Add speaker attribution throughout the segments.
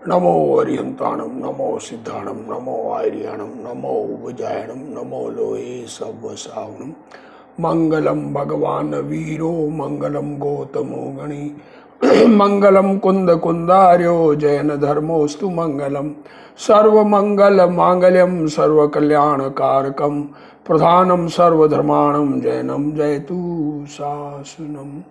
Speaker 1: नमो अरिहंताणम, नमो सिद्धाणम, नमो आर्याणम, नमो उपजायणम, नमो लोहे सवसावणम। मंगलम भगवान वीरो, मंगलम गौतमो गणी, मंगलम कुंद कुंदार्यो, जैन धर्मोस्तु मंगलम। सर्वमंगल मांगल्यम सर्वकल्याणकारकम, प्रधानम सर्वधर्माणम जैनम जयतु शासनम।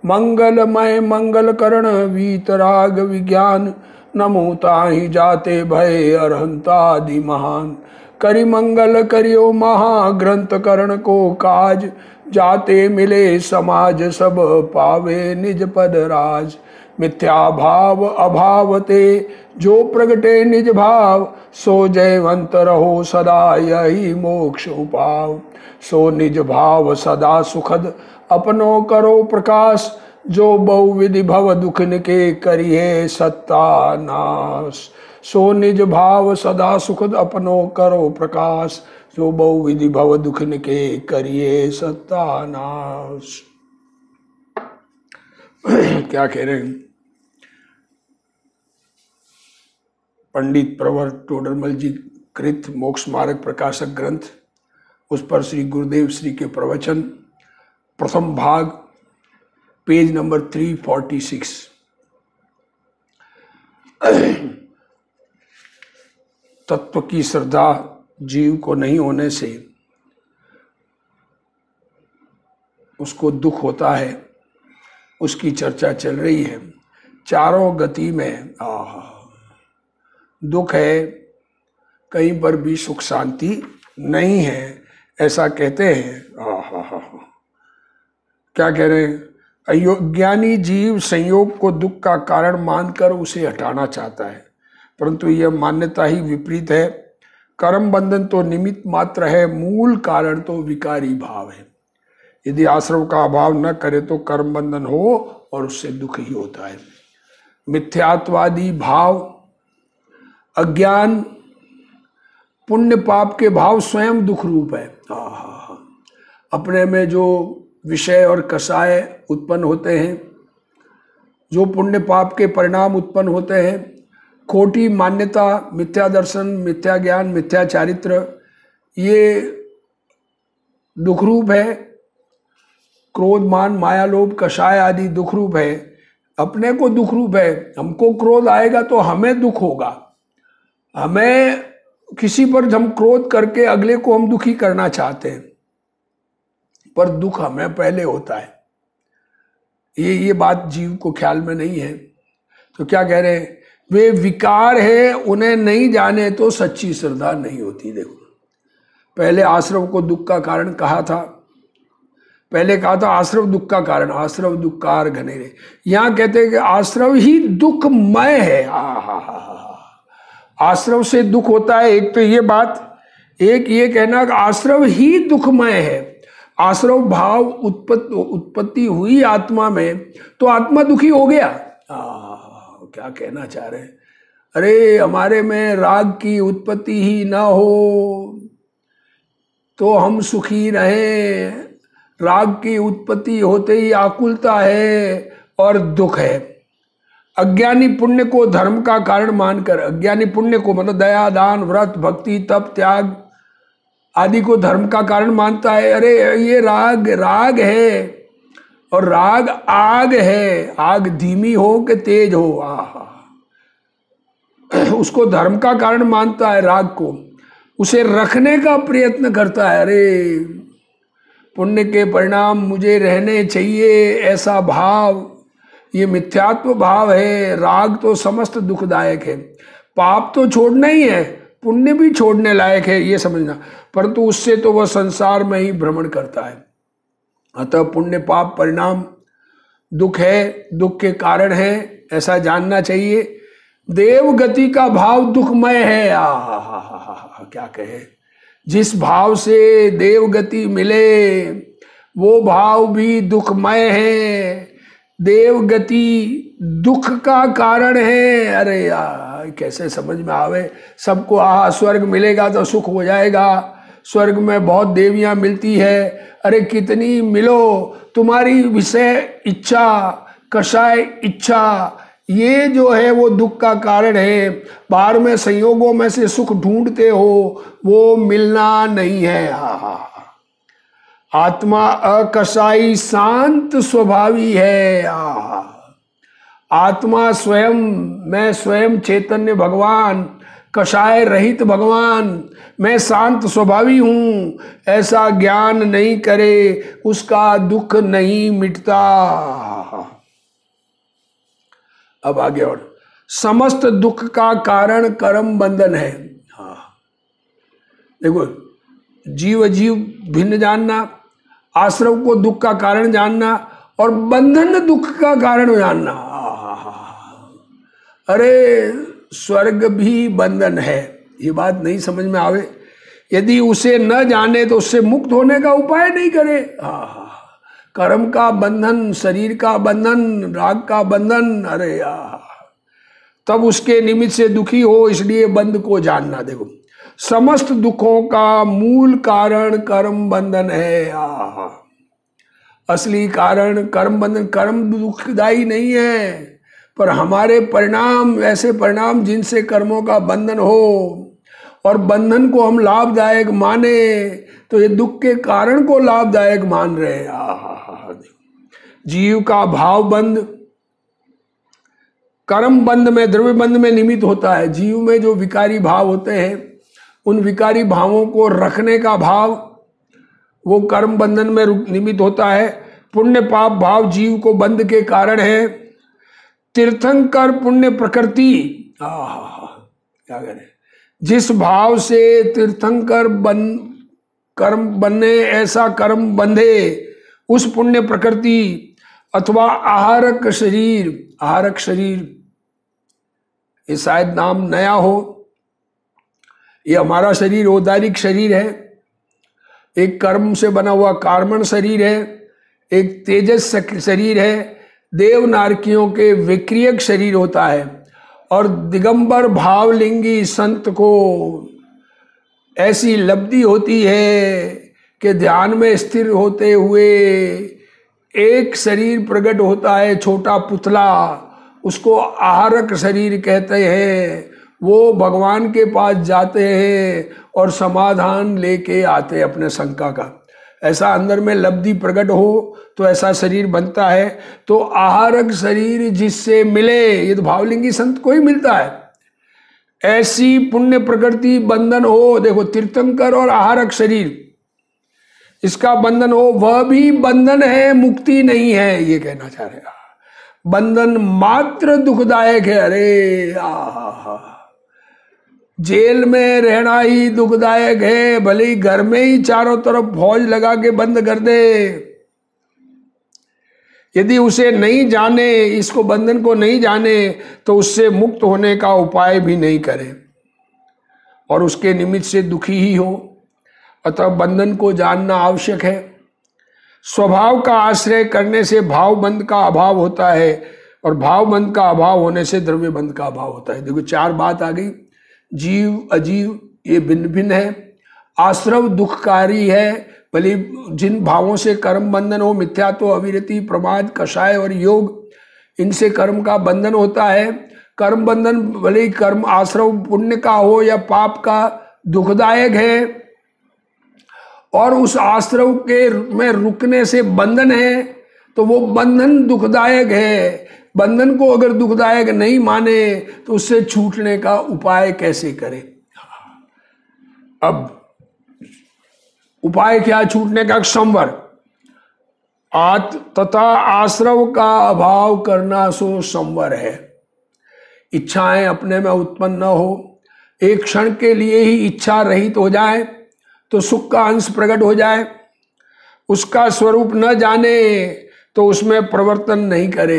Speaker 1: मंगलमय मंगलकरण वीतराग विज्ञान, नमो ताहि जाते भय अरहंतादि महान। करि मंगल करियो महाग्रंथ करण को काज, जाते मिले समाज सब पावे निज पद राज। मिथ्या भाव अभावते जो प्रगटे निज भाव, सो जयवंत रहो सदा यही मोक्ष उपाव। सो निज भाव सदा सुखद अपनो करो प्रकाश, जो बहुविधि भव दुखन के करिए सत्तानाश। सो निज भाव सदा सुखद अपनो करो प्रकाश, जो बहुविधि भव दुखन के करिए सत्तानाश। क्या कह रहे हैं पंडित प्रवर टोडरमल जी कृत मोक्ष मार्ग प्रकाशक ग्रंथ, उस पर श्री गुरुदेव श्री के प्रवचन, प्रथम भाग, पेज नंबर 346। तत्व की श्रद्धा जीव को नहीं होने से उसको दुख होता है, उसकी चर्चा चल रही है। चारों गति में दुख है, कहीं पर भी सुख शांति नहीं है, ऐसा कहते हैं। क्या कह रहे हैं? अज्ञानी जीव संयोग को दुख का कारण मानकर उसे हटाना चाहता है, परंतु यह मान्यता ही विपरीत है। कर्म बंधन तो निमित्त मात्र है, मूल कारण तो विकारी भाव है। यदि आश्रव का अभाव न करे तो कर्म बंधन हो और उससे दुख ही होता है। मिथ्यात्वादी भाव, अज्ञान, पुण्य पाप के भाव स्वयं दुख रूप है। अपने में जो विषय और कषाय उत्पन्न होते हैं, जो पुण्य पाप के परिणाम उत्पन्न होते हैं, खोटी मान्यता, मिथ्या दर्शन, मिथ्या ज्ञान, मिथ्या चारित्र, ये दुख रूप है। क्रोध, मान, माया, लोभ, कषाय आदि दुख रूप है। अपने को दुख रूप है। हमको क्रोध आएगा तो हमें दुख होगा। हमें किसी पर हम क्रोध करके अगले को हम दुखी करना चाहते हैं, पर दुख हमें पहले होता है। ये बात जीव को ख्याल में नहीं है। तो क्या कह रहे हैं? वे विकार है, उन्हें नहीं जाने तो सच्ची श्रद्धा नहीं होती। देखो, पहले आश्रव को दुख का कारण कहा था। पहले कहा था आश्रव दुख का कारण, आश्रव दुखकार घनेरे। यहां कहते हैं कि आश्रव ही दुखमय है। आश्रव से दुख होता है, एक तो ये बात। एक ये कहना कि आश्रव ही दुखमय है। आश्रव भाव उत्पत्ति हुई आत्मा में तो आत्मा दुखी हो गया। क्या कहना चाह रहे हैं? अरे हमारे में राग की उत्पत्ति ही ना हो तो हम सुखी रहें। राग की उत्पत्ति होते ही आकुलता है और दुख है। अज्ञानी पुण्य को धर्म का कारण मानकर, अज्ञानी पुण्य को मतलब दया, दान, व्रत, भक्ति, तप, त्याग आदि को धर्म का कारण मानता है। अरे ये राग है, और राग आग है। आग धीमी हो कि तेज हो, उसको धर्म का कारण मानता है। राग को उसे रखने का प्रयत्न करता है। अरे पुण्य के परिणाम मुझे रहने चाहिए, ऐसा भाव, ये मिथ्यात्व भाव है। राग तो समस्त दुखदायक है। पाप तो छोड़ना ही है, पुण्य भी छोड़ने लायक है, ये समझना। परंतु उससे तो वह संसार में ही भ्रमण करता है। अतः पुण्य पाप परिणाम दुख है, दुख के कारण है, ऐसा जानना चाहिए। देव गति का भाव दुखमय है। क्या कहे? जिस भाव से देव गति मिले वो भाव भी दुखमय है। देव गति दुख का कारण है। अरे यार कैसे समझ में आवे सबको? स्वर्ग मिलेगा तो सुख हो जाएगा, स्वर्ग में बहुत देवियां मिलती है। अरे कितनी मिलो, तुम्हारी विषय इच्छा, कषाय इच्छा, ये जो है वो दुख का कारण है। बाहर में संयोगों में से सुख ढूंढते हो, वो मिलना नहीं है। आत्मा अकसाई शांत स्वभावी है। आत्मा स्वयं, मैं स्वयं चैतन्य भगवान, कषाय रहित भगवान, मैं शांत स्वभावी हूं, ऐसा ज्ञान नहीं करे उसका दुख नहीं मिटता। अब आगे और, समस्त दुख का कारण कर्म बंधन है। देखो, जीव जीव भिन्न जानना, आश्रव को दुख का कारण जानना और बंधन दुख का कारण जानना। अरे स्वर्ग भी बंधन है, ये बात नहीं समझ में आवे, यदि उसे न जाने तो उससे मुक्त होने का उपाय नहीं करे। कर्म का बंधन, शरीर का बंधन, राग का बंधन, अरे तब उसके निमित्त से दुखी हो, इसलिए बंध को जानना। देखो, समस्त दुखों का मूल कारण कर्म बंधन है। असली कारण कर्म बंधन, कर्म दुखदायी नहीं है, पर हमारे परिणाम, ऐसे परिणाम जिनसे कर्मों का बंधन हो और बंधन को हम लाभदायक माने, तो ये दुख के कारण को लाभदायक मान रहे। जीव का भाव बंध कर्म बंध में, द्रव्य बंध में निमित्त होता है। जीव में जो विकारी भाव होते हैं, उन विकारी भावों को रखने का भाव वो कर्म बंधन में निमित्त होता है। पुण्य पाप भाव जीव को बंध के कारण है। तीर्थंकर पुण्य प्रकृति, क्या करें, जिस भाव से तीर्थंकर कर्म बने, ऐसा कर्म बंधे उस पुण्य प्रकृति अथवा आहारक शरीर। आहारक शरीर ये शायद नाम नया हो, ये हमारा शरीर औदारिक शरीर है, एक कर्म से बना हुआ कार्मण शरीर है, एक तेजस शरीर है, देव नारकियों के विक्रियक शरीर होता है। और दिगंबर भावलिंगी संत को ऐसी लब्धि होती है कि ध्यान में स्थिर होते हुए एक शरीर प्रकट होता है, छोटा पुतला, उसको आहारक शरीर कहते हैं। वो भगवान के पास जाते हैं और समाधान लेके आते हैं अपने शंका का। ऐसा अंदर में लब्धि प्रकट हो तो ऐसा शरीर बनता है। तो आहारक शरीर जिससे मिले, ये तो भावलिंगी संत को ही मिलता है। ऐसी पुण्य प्रकृति बंधन हो, देखो तीर्थंकर और आहारक शरीर, इसका बंधन हो, वह भी बंधन है, मुक्ति नहीं है, ये कहना चाह रहे हैं। बंधन मात्र दुखदायक है। अरे जेल में रहना ही दुखदायक है, भले ही घर में ही चारों तरफ फौज लगा के बंद कर दे, यदि उसे नहीं जाने, इसको बंधन को नहीं जाने, तो उससे मुक्त होने का उपाय भी नहीं करे और उसके निमित्त से दुखी ही हो। अतः बंधन को जानना आवश्यक है। स्वभाव का आश्रय करने से भाव बंध का अभाव होता है और भाव बंध का अभाव होने से द्रव्य बंध का अभाव होता है। देखो, चार बात आ गई। जीव अजीव ये भिन्न भिन्न है। आश्रव दुखकारी है, भले जिन भावों से कर्म बंधन हो, मिथ्या तो अविरति, प्रमाद, कषाय और योग, इनसे कर्म का बंधन होता है। कर्म बंधन भले ही कर्म आश्रव पुण्य का हो या पाप का, दुखदायक है और उस आश्रव के में रुकने से बंधन है, तो वो बंधन दुखदायक है। बंधन को अगर दुखदायक नहीं माने तो उससे छूटने का उपाय कैसे करें? अब उपाय क्या छूटने का? संवर, तथा आश्रव का अभाव करना सो संवर है। इच्छाएं अपने में उत्पन्न न हो, एक क्षण के लिए ही इच्छा रहित हो जाए तो सुख का अंश प्रकट हो जाए। उसका स्वरूप न जाने तो उसमें प्रवर्तन नहीं करे।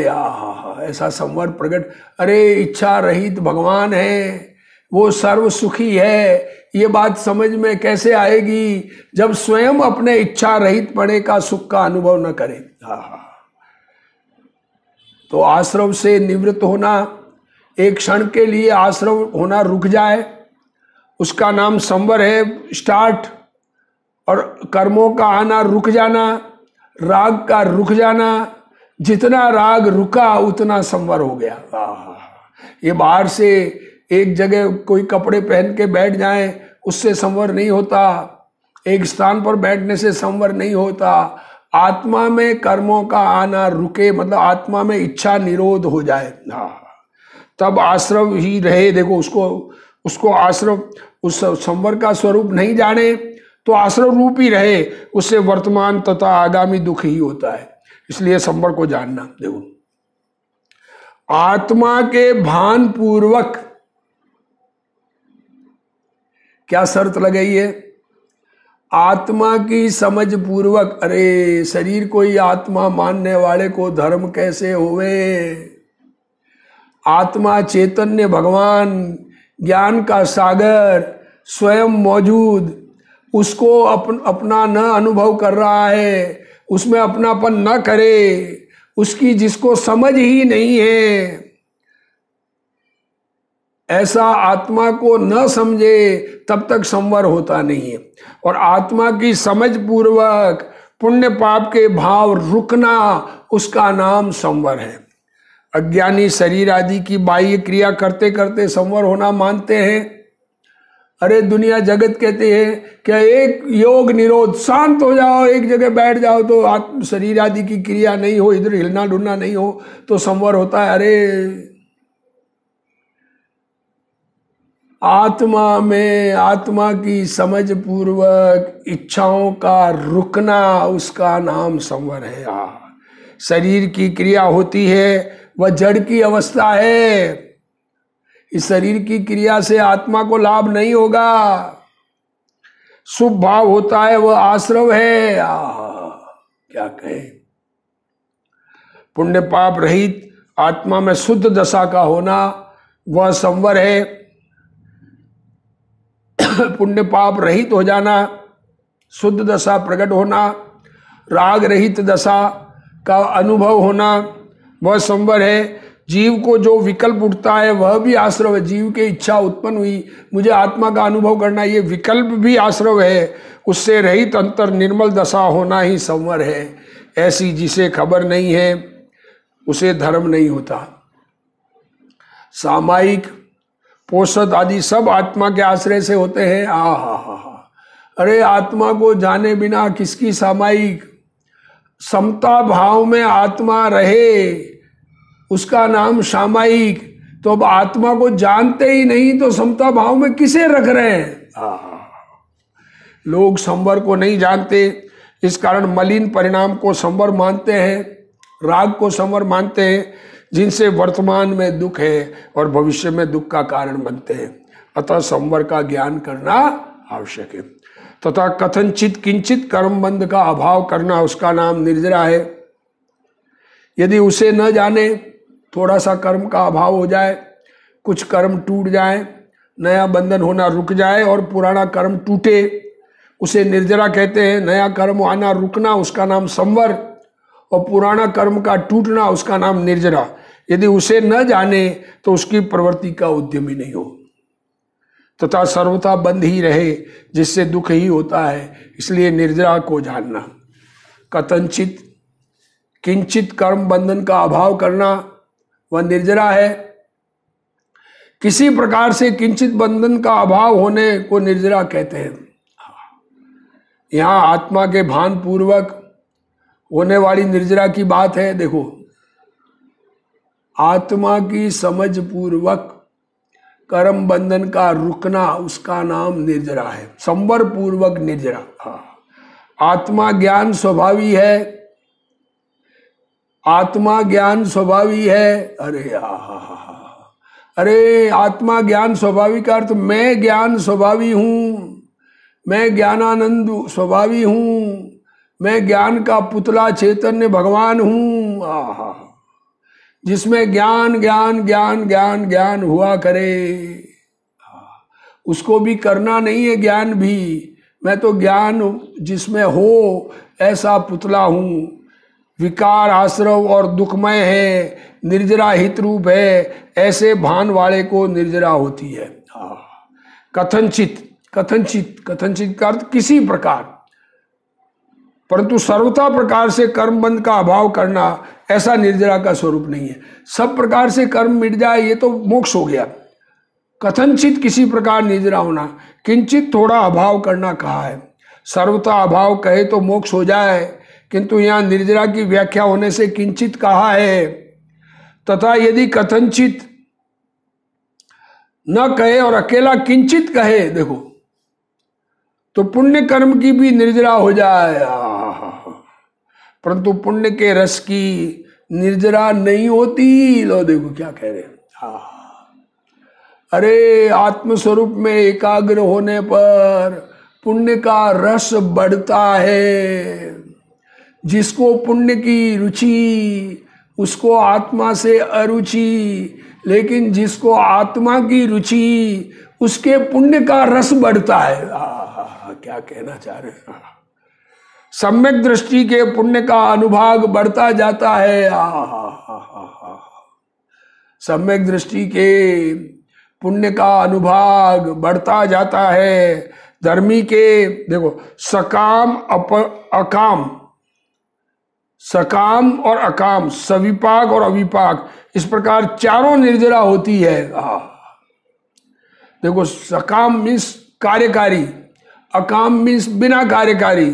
Speaker 1: ऐसा संवर प्रकट। अरे इच्छा रहित भगवान है, वो सर्व सुखी है, ये बात समझ में कैसे आएगी जब स्वयं अपने इच्छा रहित पड़े का सुख का अनुभव न करे। तो आश्रव से निवृत्त होना, एक क्षण के लिए आश्रव होना रुक जाए, उसका नाम संवर है, स्टार्ट। और कर्मों का आना रुक जाना, राग का रुक जाना, जितना राग रुका उतना संवर हो गया। ये बाहर से एक जगह कोई कपड़े पहन के बैठ जाएं उससे संवर नहीं होता, एक स्थान पर बैठने से संवर नहीं होता। आत्मा में कर्मों का आना रुके, मतलब आत्मा में इच्छा निरोध हो जाए, तब आश्रव ही रहे। देखो उसको आश्रव, उस संवर का स्वरूप नहीं जाने तो आश्रव रूप ही रहे, उससे वर्तमान तथा आगामी दुख ही होता है। इसलिए संवर को जानना। देखो आत्मा के भान पूर्वक, क्या शर्त लगाई है? आत्मा की समझ पूर्वक। अरे शरीर को ही आत्मा मानने वाले को धर्म कैसे होवे? आत्मा चैतन्य भगवान, ज्ञान का सागर स्वयं मौजूद, उसको अपना न अनुभव कर रहा है, उसमें अपनापन न करे, उसकी जिसको समझ ही नहीं है, ऐसा आत्मा को न समझे तब तक संवर होता नहीं है। और आत्मा की समझ पूर्वक पुण्य पाप के भाव रुकना, उसका नाम संवर है। अज्ञानी शरीर आदि की बाह्य क्रिया करते करते संवर होना मानते हैं। अरे दुनिया जगत कहते हैं कि एक योग निरोध, शांत हो जाओ, एक जगह बैठ जाओ तो शरीर आदि की क्रिया नहीं हो, इधर हिलना डुलना नहीं हो तो संवर होता है। अरे आत्मा में आत्मा की समझ पूर्वक इच्छाओं का रुकना, उसका नाम संवर है। शरीर की क्रिया होती है वह जड़ की अवस्था है, इस शरीर की क्रिया से आत्मा को लाभ नहीं होगा। शुभ भाव होता है वह आश्रव है। क्या कहे, पुण्य पाप रहित आत्मा में शुद्ध दशा का होना वह संवर है। पुण्य पाप रहित हो जाना, शुद्ध दशा प्रकट होना, राग रहित दशा का अनुभव होना वह संवर है। जीव को जो विकल्प उठता है वह भी आश्रव है। जीव की इच्छा उत्पन्न हुई, मुझे आत्मा का अनुभव करना, ये विकल्प भी आश्रव है। उससे रहित अंतर निर्मल दशा होना ही संवर है। ऐसी जिसे खबर नहीं है उसे धर्म नहीं होता। सामायिक पोषद आदि सब आत्मा के आश्रय से होते हैं। अरे आत्मा को जाने बिना किसकी सामायिक? समता भाव में आत्मा रहे उसका नाम सामायिक। तो अब आत्मा को जानते ही नहीं तो समता भाव में किसे रख रहे हैं? लोग संवर को नहीं जानते, इस कारण मलिन परिणाम को संवर मानते हैं, राग को संवर मानते हैं, जिनसे वर्तमान में दुख है और भविष्य में दुख का कारण बनते हैं। अतः संवर का ज्ञान करना आवश्यक है। तथा कथनचित किंचित कर्म बंध का अभाव करना, उसका नाम निर्जरा है। यदि उसे न जाने, थोड़ा सा कर्म का अभाव हो जाए, कुछ कर्म टूट जाए, नया बंधन होना रुक जाए और पुराना कर्म टूटे, उसे निर्जरा कहते हैं। नया कर्म आना रुकना उसका नाम संवर, और पुराना कर्म का टूटना उसका नाम निर्जरा। यदि उसे न जाने तो उसकी प्रवृत्ति का उद्यम ही नहीं हो, तथा सर्वथा बंद ही रहे, जिससे दुख ही होता है। इसलिए निर्जरा को जानना। कथनचित किंचित कर्म बंधन का अभाव करना वह निर्जरा है। किसी प्रकार से किंचित बंधन का अभाव होने को निर्जरा कहते हैं। यहाँ आत्मा के भान पूर्वक होने वाली निर्जरा की बात है। देखो, आत्मा की समझ पूर्वक कर्म बंधन का रुकना उसका नाम निर्जरा है। संवर पूर्वक निर्जरा। आत्मा ज्ञान स्वभावी है, आत्मा ज्ञान स्वभावी है। अरे आत्मा ज्ञान स्वभावी का अर्थ मैं ज्ञान स्वभावी हूं, मैं ज्ञानानंद स्वभावी हूं, मैं ज्ञान का पुतला चैतन्य भगवान हूं, जिसमें ज्ञान ज्ञान ज्ञान ज्ञान ज्ञान हुआ करे। उसको भी करना नहीं है ज्ञान भी, मैं तो ज्ञान जिसमें हो ऐसा पुतला हूं। विकार आश्रव और दुखमय है, निर्जरा हित रूप है, ऐसे भान वाले को निर्जरा होती है। कथनचित कथनचित कथनचित का अर्थ किसी प्रकार, परंतु सर्वथा प्रकार से कर्म बंध का अभाव करना, ऐसा निर्जरा का स्वरूप नहीं है। सब प्रकार से कर्म मिट जाए ये तो मोक्ष हो गया। कथनचित किसी प्रकार निर्जरा होना, किंचित थोड़ा अभाव करना कहा है। सर्वथा अभाव कहे तो मोक्ष हो जाए, किंतु यहाँ निर्जरा की व्याख्या होने से किंचित कहा है। तथा यदि कथनचित न कहे और अकेला किंचित कहे, देखो, तो पुण्य कर्म की भी निर्जरा हो जाए। परंतु पुण्य के रस की निर्जरा नहीं होती। लो देखो क्या कह रहे हैं। अरे आत्मस्वरूप में एकाग्र होने पर पुण्य का रस बढ़ता है। जिसको पुण्य की रुचि उसको आत्मा से अरुचि, लेकिन जिसको आत्मा की रुचि उसके पुण्य का रस बढ़ता है। क्या कहना चाह रहे हैं। सम्यक दृष्टि के पुण्य का अनुभाग बढ़ता जाता है। सम्यक दृष्टि के पुण्य का अनुभाग बढ़ता जाता है। धर्मी के देखो सकाम अकाम, सकाम और अकाम, सविपाक और अविपाक, इस प्रकार चारों निर्जरा होती है। देखो सकाम मीन्स कार्यकारी, अकाम मीन्स बिना कार्यकारी।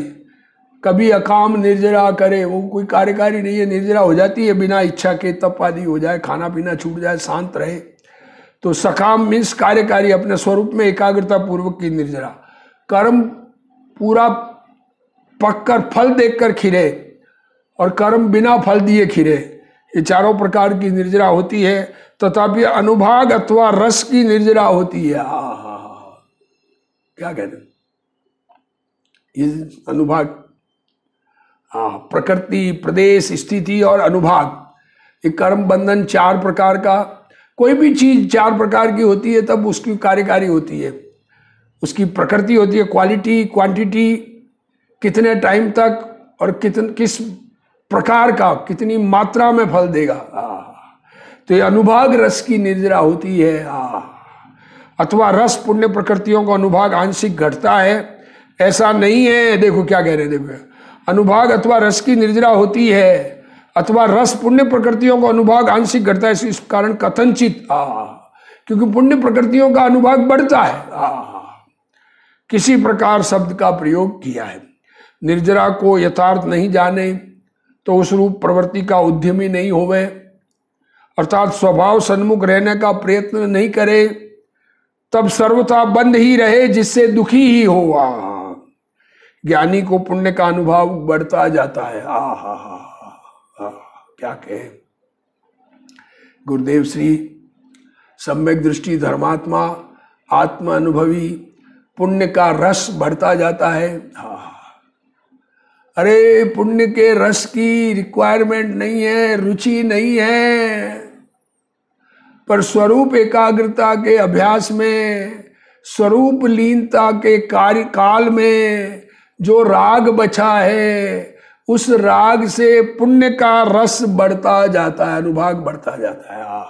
Speaker 1: कभी अकाम निर्जरा करे, वो कोई कार्यकारी नहीं है, निर्जरा हो जाती है बिना इच्छा के, तप आदि हो जाए, खाना पीना छूट जाए, शांत रहे। तो सकाम मीन्स कार्यकारी, अपने स्वरूप में एकाग्रता पूर्वक की निर्जरा। कर्म पूरा पककर फल देखकर खिरे और कर्म बिना फल दिए खिरे, ये चारों प्रकार की निर्जरा होती है। तथापि अनुभाग अथवा रस की निर्जरा होती है। क्या कहते हैं इस अनुभाग? प्रकृति, प्रदेश, स्थिति और अनुभाग, ये कर्म बंधन चार प्रकार का। कोई भी चीज चार प्रकार की होती है तब उसकी कार्यकारी होती है। उसकी प्रकृति होती है, क्वालिटी, क्वांटिटी, कितने टाइम तक और किस प्रकार का, कितनी मात्रा में फल देगा। तो ये अनुभाग रस की निर्जरा होती है। अथवा रस पुण्य प्रकृतियों का अनुभाग आंशिक घटता है, ऐसा नहीं है। देखो क्या कह रहे हैं, देखो अनुभाग अथवा रस की निर्जरा होती है, अथवा रस पुण्य प्रकृतियों का अनुभाग आंशिक घटता है। इस कारण कथनचित, क्योंकि पुण्य प्रकृतियों का अनुभाग बढ़ता है। किसी प्रकार शब्द का प्रयोग किया है। निर्जरा को यथार्थ नहीं जाने तो उस रूप प्रवृत्ति का उद्यमी नहीं होवे, अर्थात स्वभाव सन्मुख रहने का प्रयत्न नहीं करे, तब सर्वथा बंद ही रहे जिससे दुखी ही हो। ज्ञानी को पुण्य का अनुभव बढ़ता जाता है। क्या कहे गुरुदेव श्री, सम्यक दृष्टि धर्मात्मा, आत्म अनुभवी, पुण्य का रस बढ़ता जाता है। अरे पुण्य के रस की रिक्वायरमेंट नहीं है, रुचि नहीं है, पर स्वरूप एकाग्रता के अभ्यास में, स्वरूप लीनता के कार्य काल में जो राग बचा है, उस राग से पुण्य का रस बढ़ता जाता है, अनुभाग बढ़ता जाता है।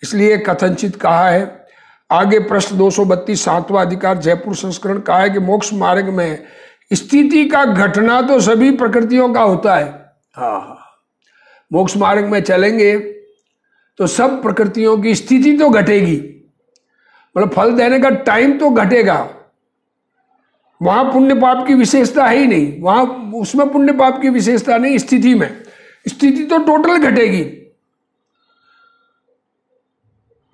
Speaker 1: इसलिए कथनचित कहा है। आगे प्रश्न 232 सातवां अधिकार जयपुर संस्करण कहा है कि मोक्ष मार्ग में स्थिति का घटना तो सभी प्रकृतियों का होता है। मोक्ष मार्ग में चलेंगे तो सब प्रकृतियों की स्थिति तो घटेगी, मतलब फल देने का टाइम तो घटेगा। वहां पुण्य पाप की विशेषता है ही नहीं, वहां उसमें पुण्य पाप की विशेषता नहीं। स्थिति में स्थिति तो टोटल घटेगी।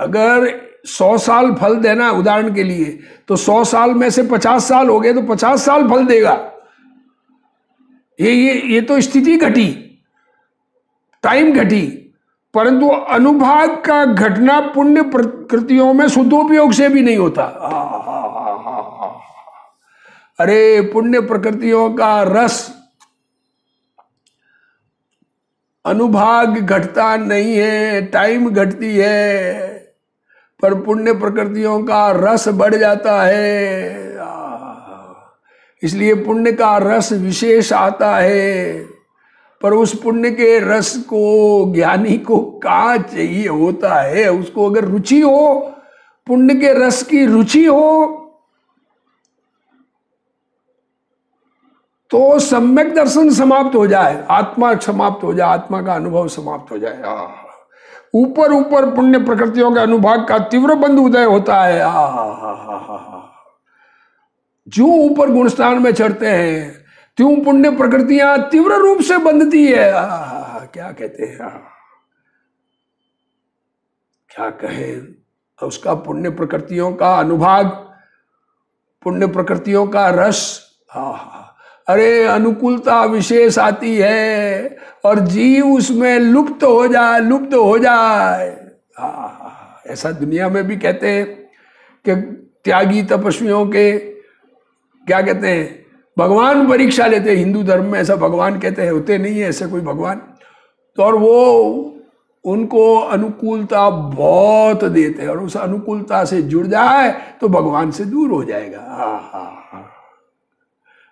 Speaker 1: अगर 100 साल फल देना है उदाहरण के लिए, तो 100 साल में से 50 साल हो गए तो 50 साल फल देगा। ये तो स्थिति घटी, टाइम घटी, परंतु अनुभाग का घटना पुण्य प्रकृतियों में शुद्धोपयोग से भी नहीं होता। अरे पुण्य प्रकृतियों का रस अनुभाग घटता नहीं है, टाइम घटती है, पर पुण्य प्रकृतियों का रस बढ़ जाता है। इसलिए पुण्य का रस विशेष आता है, पर उस पुण्य के रस को ज्ञानी को कहाँ चाहिए होता है। उसको अगर रुचि हो, पुण्य के रस की रुचि हो, तो सम्यक दर्शन समाप्त हो जाए, आत्मा समाप्त हो जाए, आत्मा का अनुभव समाप्त हो जाए। ऊपर ऊपर पुण्य प्रकृतियों के अनुभाग का तीव्र बंध उदय होता है। जो ऊपर गुणस्थान में चढ़ते हैं त्यों पुण्य प्रकृतियां तीव्र रूप से बंधती है। क्या कहते हैं, क्या कहें उसका, पुण्य प्रकृतियों का अनुभाग, पुण्य प्रकृतियों का रस। अरे अनुकूलता विशेष आती है और जीव उसमें लुप्त हो जाए, लुप्त हो जाए। ऐसा दुनिया में भी कहते हैं कि त्यागी तपस्वियों के क्या कहते हैं, भगवान परीक्षा लेते हैं। हिंदू धर्म में ऐसा भगवान कहते हैं, होते नहीं है ऐसे कोई भगवान। तो और वो उनको अनुकूलता बहुत देते हैं और उस अनुकूलता से जुड़ जाए तो भगवान से दूर हो जाएगा,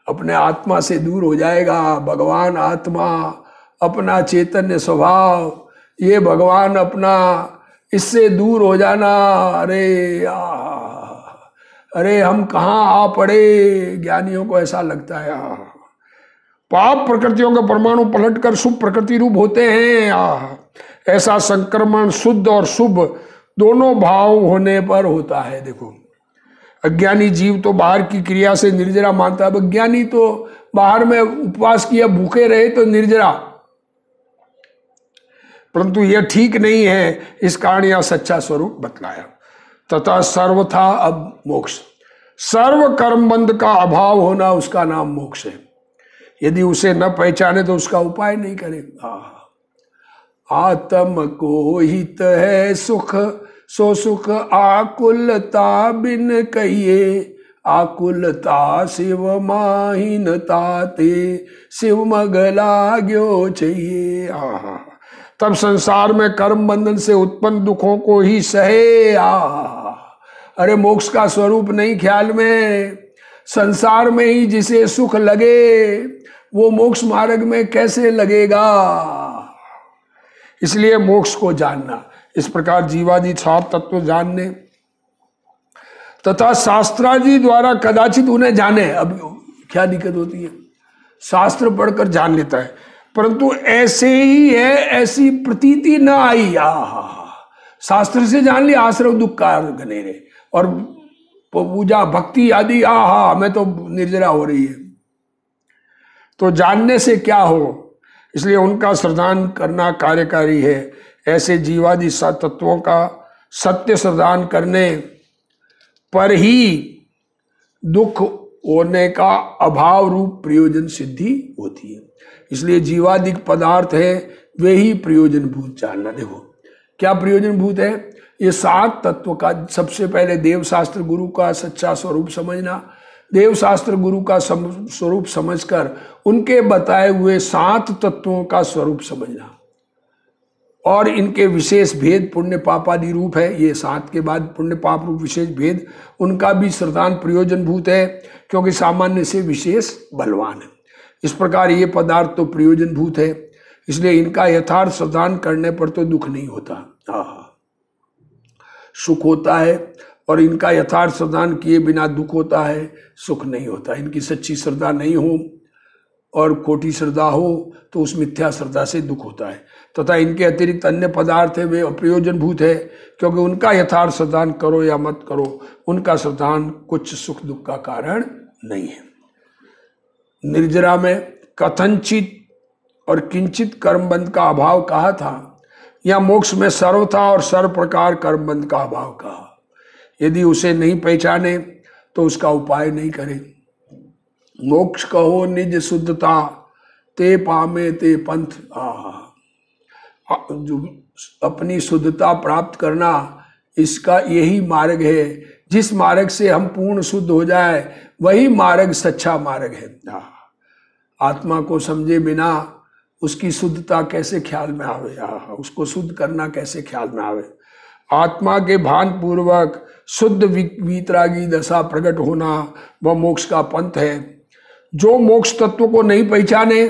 Speaker 1: अपने आत्मा से दूर हो जाएगा। भगवान आत्मा, अपना चैतन्य स्वभाव, ये भगवान अपना, इससे दूर हो जाना। अरे हम कहाँ आ पड़े, ज्ञानियों को ऐसा लगता है। पाप प्रकृतियों के परमाणु पलटकर शुभ प्रकृति रूप होते हैं। ऐसा संक्रमण शुद्ध और शुभ दोनों भाव होने पर होता है। देखो, अज्ञानी जीव तो बाहर की क्रिया से निर्जरा मानता है। अज्ञानी तो बाहर में उपवास किया, भूखे रहे तो निर्जरा, परंतु यह ठीक नहीं है। इस कारण यह सच्चा स्वरूप बतलाया। तथा सर्वथा अब मोक्ष, सर्व कर्म बंध का अभाव होना, उसका नाम मोक्ष है। यदि उसे न पहचाने तो उसका उपाय नहीं करे। आत्म को हित है सुख, सो सुख आकुलता बिन कहिए। आकुलता शिव माहिनता ते, शिव मगला ग्यो चाहिए। तब संसार में कर्म बंधन से उत्पन्न दुखों को ही सहे। अरे मोक्ष का स्वरूप नहीं ख्याल में, संसार में ही जिसे सुख लगे वो मोक्ष मार्ग में कैसे लगेगा। इसलिए मोक्ष को जानना, इस प्रकार जीवादि सात तत्व जानने तथा शास्त्रादि द्वारा कदाचित उन्हें जाने। अब क्या दिक्कत होती है, शास्त्र पढ़कर जान लेता है परंतु ऐसे ही है, ऐसी प्रतीति न आई। शास्त्र से जान लिया आश्रम दुख का घनेरे और पूजा भक्ति आदि, हमें तो निर्जरा हो रही है। तो जानने से क्या हो, इसलिए उनका श्रद्धान करना कार्यकारी है। ऐसे जीवादि सात तत्वों का सत्य श्रद्धान करने पर ही दुख होने का अभाव रूप प्रयोजन सिद्धि होती है। इसलिए जीवादिक पदार्थ है वे ही प्रयोजन भूत जानना। देखो क्या प्रयोजन भूत है, ये सात तत्व का सबसे पहले देव शास्त्र गुरु का सच्चा स्वरूप समझना, देव शास्त्र गुरु का स्वरूप समझकर उनके बताए हुए सात तत्वों का स्वरूप समझना और इनके विशेष भेद पुण्य पाप आदि रूप है। ये सात के बाद पुण्य पाप रूप विशेष भेद, उनका भी श्रद्धान प्रयोजन भूत है क्योंकि सामान्य से विशेष बलवान है। इस प्रकार ये पदार्थ तो प्रयोजन भूत है, इसलिए इनका यथार्थ श्रद्धान करने पर तो दुख नहीं होता, सुख होता है। और इनका यथार्थ श्रद्धान किए बिना दुख होता है, सुख नहीं होता। इनकी सच्ची श्रद्धा नहीं हो और खोटी श्रद्धा हो तो उस मिथ्या श्रद्धा से दुख होता है। तथा इनके अतिरिक्त अन्य पदार्थ है वे अप्रयोजन भूत है क्योंकि उनका यथार्थ श्रद्धान करो या मत करो, उनका श्रद्धान कुछ सुख दुख का कारण नहीं है। निर्जरा में कथनचित और किंचित कर्मबंध का अभाव कहा था, या मोक्ष में सर्वथा और सर्व प्रकार कर्मबंध का अभाव कहा। यदि उसे नहीं पहचाने तो उसका उपाय नहीं करे। मोक्ष कहो निज शुद्धता, ते पामे ते पंथ। जो अपनी शुद्धता प्राप्त करना, इसका यही मार्ग है। जिस मार्ग से हम पूर्ण शुद्ध हो जाए वही मार्ग सच्चा मार्ग है। आत्मा को समझे बिना उसकी शुद्धता कैसे ख्याल में आवे, उसको शुद्ध करना कैसे ख्याल में आवे। आत्मा के भान पूर्वक शुद्ध वीतरागी दशा प्रकट होना वह मोक्ष का पंथ है। जो मोक्ष तत्व को नहीं पहचाने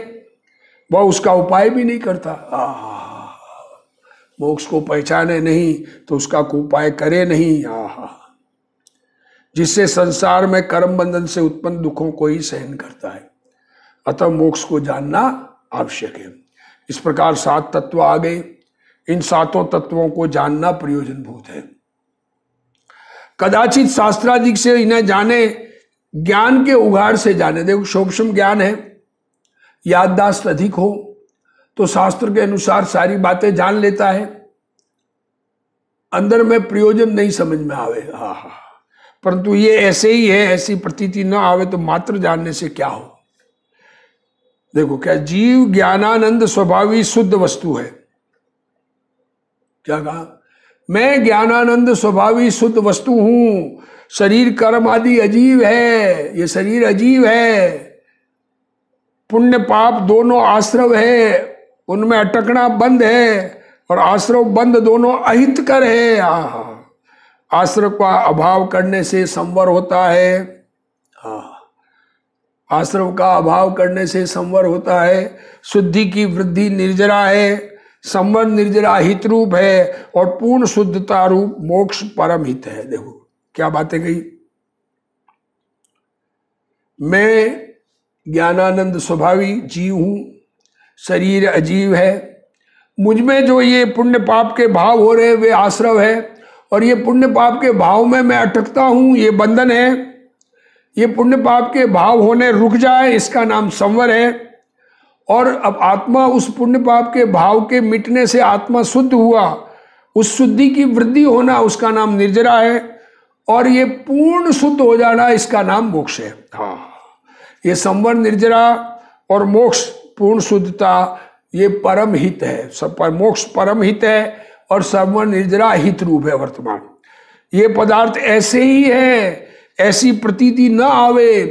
Speaker 1: वह उसका उपाय भी नहीं करता। मोक्ष को पहचाने नहीं तो उसका उपाय करे नहीं, जिससे संसार में कर्म बंधन से उत्पन्न दुखों को ही सहन करता है। अतः मोक्ष को जानना आवश्यक है। इस प्रकार 7 तत्व आ गए। इन 7 तत्वों को जानना प्रयोजनभूत है। कदाचित शास्त्राधिक से इन्हें जाने, ज्ञान के उघाड़ से जाने। देखो सूक्ष्म ज्ञान है, याददाश्त अधिक हो तो शास्त्र के अनुसार सारी बातें जान लेता है, अंदर में प्रयोजन नहीं समझ में आवे। हाँ, परंतु ये ऐसे ही है, ऐसी प्रतीति न आवे तो मात्र जानने से क्या हो। देखो क्या, जीव ज्ञानानंद स्वभावी शुद्ध वस्तु है। क्या कहा? मैं ज्ञानानंद स्वभावी शुद्ध वस्तु हूं। शरीर कर्म आदि अजीब है, ये शरीर अजीब है। पुण्य पाप दोनों आश्रव है, उनमें अटकना बंद है, और आश्रव बंद दोनों अहितकर है। आश्रव का अभाव करने से संवर होता है। आश्रव का अभाव करने से संवर होता है। शुद्धि की वृद्धि निर्जरा है, संवर निर्जरा हित रूप है, और पूर्ण शुद्धता रूप मोक्ष परम हित है। देखो क्या बातें कही। मैं ज्ञानानंद स्वभावी जीव हूं, शरीर अजीव है। मुझमें जो ये पुण्य पाप के भाव हो रहे वे आश्रव है, और ये पुण्य पाप के भाव में मैं अटकता हूं, ये बंधन है। ये पुण्य पाप के भाव होने रुक जाए, इसका नाम संवर है। और अब आत्मा उस पुण्य पाप के भाव के मिटने से आत्मा शुद्ध हुआ, उस शुद्धि की वृद्धि होना, उसका नाम निर्जरा है। और ये पूर्ण शुद्ध हो जाना, इसका नाम मोक्ष है। हाँ, ये संवर निर्जरा और मोक्ष पूर्ण शुद्धता, ये परम हित है। सब मोक्ष परम हित है और संवर निर्जरा हित रूप है वर्तमान। ये पदार्थ ऐसे ही है, ऐसी प्रतीति न आवे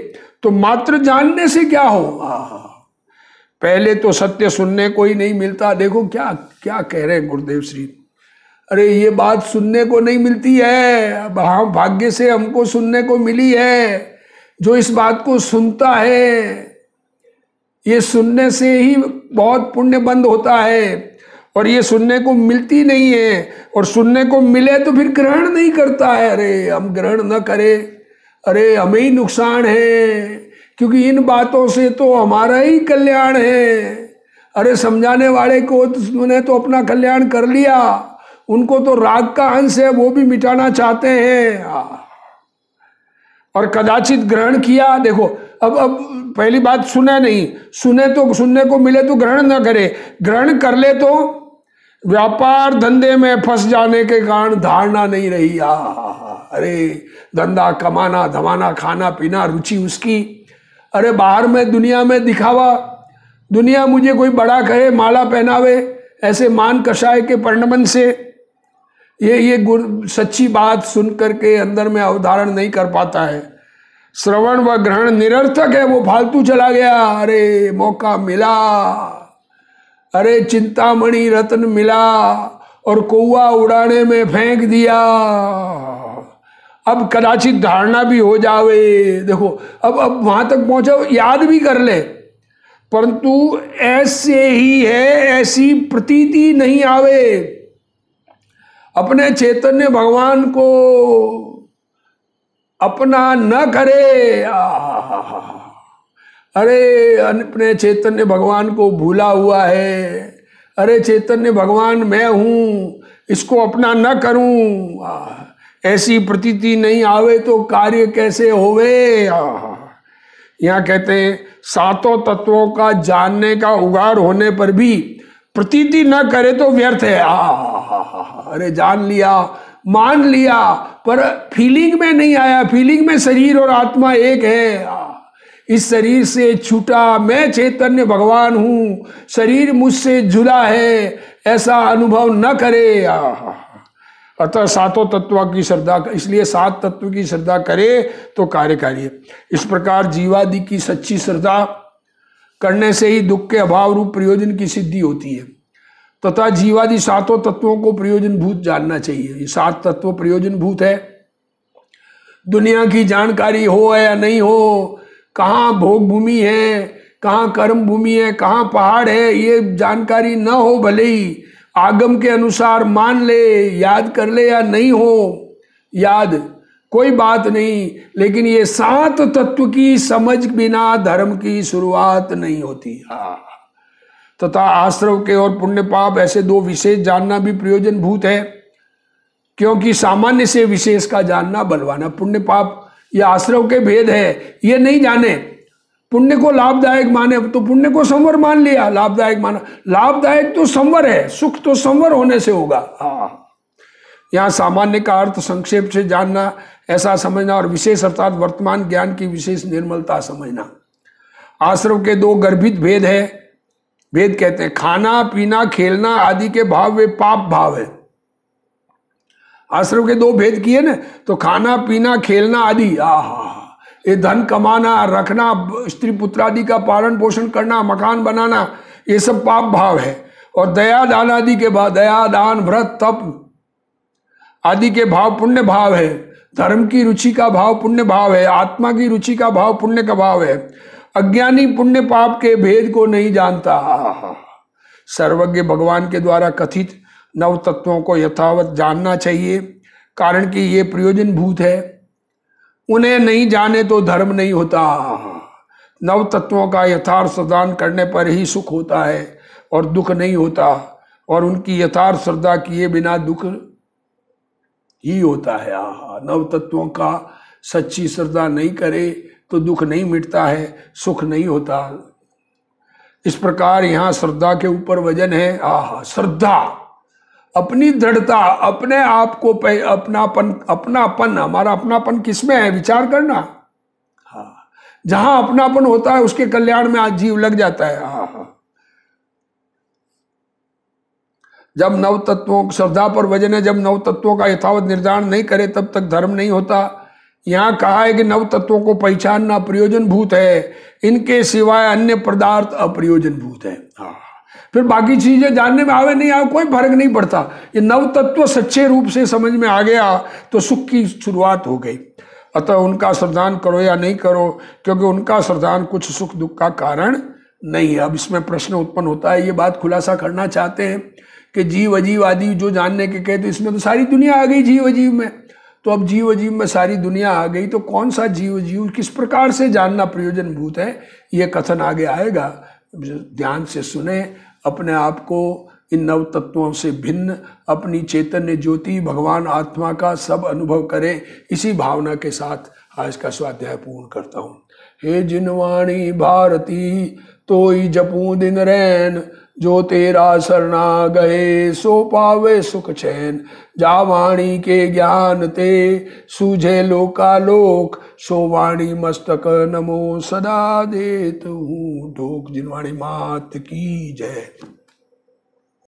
Speaker 1: तो मात्र जानने से क्या हो। पहले तो सत्य सुनने को ही नहीं मिलता। देखो क्या क्या कह रहे हैं गुरुदेव श्री। अरे ये बात सुनने को नहीं मिलती है, अब हाँ भाग्य से हमको सुनने को मिली है। जो इस बात को सुनता है, ये सुनने से ही बहुत पुण्य बंद होता है, और ये सुनने को मिलती नहीं है। और सुनने को मिले तो फिर ग्रहण नहीं करता है। अरे हम ग्रहण न करें, अरे हमें ही नुकसान है, क्योंकि इन बातों से तो हमारा ही कल्याण है। अरे समझाने वाले को उन्होंने तो अपना कल्याण कर लिया, उनको तो राग का अंश है, वो भी मिटाना चाहते हैं, और कदाचित ग्रहण किया। देखो अब पहली बात सुने नहीं, सुने तो सुनने को मिले तो ग्रहण न करे, ग्रहण कर ले तो व्यापार धंधे में फंस जाने के कारण धारणा नहीं रही। अरे धंधा कमाना धमाना, खाना पीना, रुचि उसकी। अरे बाहर में दुनिया में दिखावा, दुनिया मुझे कोई बड़ा कहे, माला पहनावे, ऐसे मान कषाय के परिणमन से ये सच्ची बात सुन करके अंदर में अवधारण नहीं कर पाता है। श्रवण व ग्रहण निरर्थक है, वो फालतू चला गया। अरे मौका मिला, अरे चिंतामणि रत्न मिला और कौवा उड़ाने में फेंक दिया। अब कदाचित धारणा भी हो जावे। देखो अब वहां तक पहुंचो, याद भी कर ले, परंतु ऐसे ही है, ऐसी प्रतीति नहीं आवे। अपने चैतन्य भगवान को अपना न करे। अरे अपने चैतन्य भगवान को भूला हुआ है। अरे चैतन्य भगवान मैं हूं, इसको अपना न करूं, ऐसी प्रतीति नहीं आवे तो कार्य कैसे होवे। यहाँ कहते हैं 7 तत्वों का जानने का उगाड़ होने पर भी प्रतीति न करे तो व्यर्थ है। अरे जान लिया, मान लिया, पर फीलिंग में नहीं आया। फीलिंग में शरीर और आत्मा एक है। इस शरीर से छूटा, मैं चैतन्य भगवान हूं, शरीर मुझसे जुड़ा है, ऐसा अनुभव न करे। अतः 7 तत्व की श्रद्धा, इसलिए 7 तत्व की श्रद्धा करे तो कार्यकारी है। इस प्रकार जीवादि की सच्ची श्रद्धा करने से ही दुख के अभाव रूप प्रयोजन की सिद्धि होती है, तथा जीवादि 7 तत्वों को प्रयोजन भूत जानना चाहिए। ये 7 तत्व प्रयोजन भूत है। दुनिया की जानकारी हो या नहीं हो, कहाँ भोग भूमि है, कहाँ कर्म भूमि है, कहाँ पहाड़ है, ये जानकारी न हो, भले ही आगम के अनुसार मान ले, याद कर ले या नहीं हो याद, कोई बात नहीं, लेकिन ये 7 तत्व की समझ बिना धर्म की शुरुआत नहीं होती। तथा आश्रव के और पुण्य पाप ऐसे 2 विशेष जानना भी प्रयोजन भूत है, क्योंकि सामान्य से विशेष का जानना बलवाना। पुण्य पाप ये आश्रव के भेद है, ये नहीं जाने। पुण्य को लाभदायक माने तो पुण्य को संवर मान लिया, लाभदायक माना। लाभदायक तो संवर है, सुख तो संवर होने से होगा। यहाँ सामान्य का अर्थ संक्षेप से जानना, ऐसा समझना, और विशेष अर्थात वर्तमान ज्ञान की विशेष निर्मलता समझना। आश्रव के 2 गर्भित भेद है। भेद कहते हैं खाना पीना खेलना आदि के भाव वे पाप भाव है। आश्रव के 2 भेद किए ना, तो खाना पीना खेलना आदि, ये धन कमाना रखना, स्त्री पुत्र आदि का पालन पोषण करना, मकान बनाना, ये सब पाप भाव है। और दया दान आदि के भाव, दया दान व्रत तप आदि के भाव पुण्य भाव है। धर्म की रुचि का भाव पुण्य भाव है। आत्मा की रुचि का भाव पुण्य का भाव है। अज्ञानी पुण्य पाप के भेद को नहीं जानता। सर्वज्ञ भगवान के द्वारा कथित 9 तत्वों को यथावत जानना चाहिए, कारण कि ये प्रयोजन भूत है। उन्हें नहीं जाने तो धर्म नहीं होता। 9 तत्वों का यथार्थ श्रद्धा करने पर ही सुख होता है और दुख नहीं होता, और उनकी यथार्थ श्रद्धा किए बिना दुख ही होता है। 9 तत्वों का सच्ची श्रद्धा नहीं करे तो दुख नहीं मिटता है, सुख नहीं होता। इस प्रकार यहाँ श्रद्धा के ऊपर वजन है। श्रद्धा, अपनी दृढ़ता, अपने आप को अपनापन, हमारा अपनापन किसमें है, विचार करना। जहां अपनापन होता है उसके कल्याण में आज जीव लग जाता है। जब 9 तत्वों, श्रद्धा पर वजन है, जब 9 तत्वों का यथावत निर्धारण नहीं करे तब तक धर्म नहीं होता। यहाँ कहा है कि 9 तत्वों को पहचानना प्रयोजन भूत है, इनके सिवाय अन्य पदार्थ अप्रयोजन भूत है। फिर बाकी चीजें जानने में आवे नहीं आवे कोई फर्क नहीं पड़ता। ये 9 तत्व सच्चे रूप से समझ में आ गया तो सुख की शुरुआत हो गई। अतः उनका श्रद्धान करो या नहीं करो, क्योंकि उनका श्रद्धान कुछ सुख दुख का कारण नहीं है। अब इसमें प्रश्न उत्पन्न होता है, ये बात खुलासा करना चाहते हैं कि जीव अजीव आदि जो जानने के कहते, इसमें तो सारी दुनिया आ गई जीव अजीव में। तो अब जीव अजीव में सारी दुनिया आ गई तो कौन सा जीव अजीव किस प्रकार से जानना प्रयोजन भूत है, ये कथन आगे आएगा। ध्यान से सुने, अपने आप को इन 9 तत्वों से भिन्न अपनी चैतन्य ज्योति भगवान आत्मा का सब अनुभव करें। इसी भावना के साथ आज का स्वाध्याय पूर्ण करता हूँ। हे जिनवाणी भारती तोई जपूं दिन रैन, जो तेरा शरणा गए सो पावे सुख चैन। जा वाणी के ज्ञान ते सूझे लोकालोक, सो वाणी मस्तक नमो सदा देत हूँ। ढोक जिनवाणी मात की जय।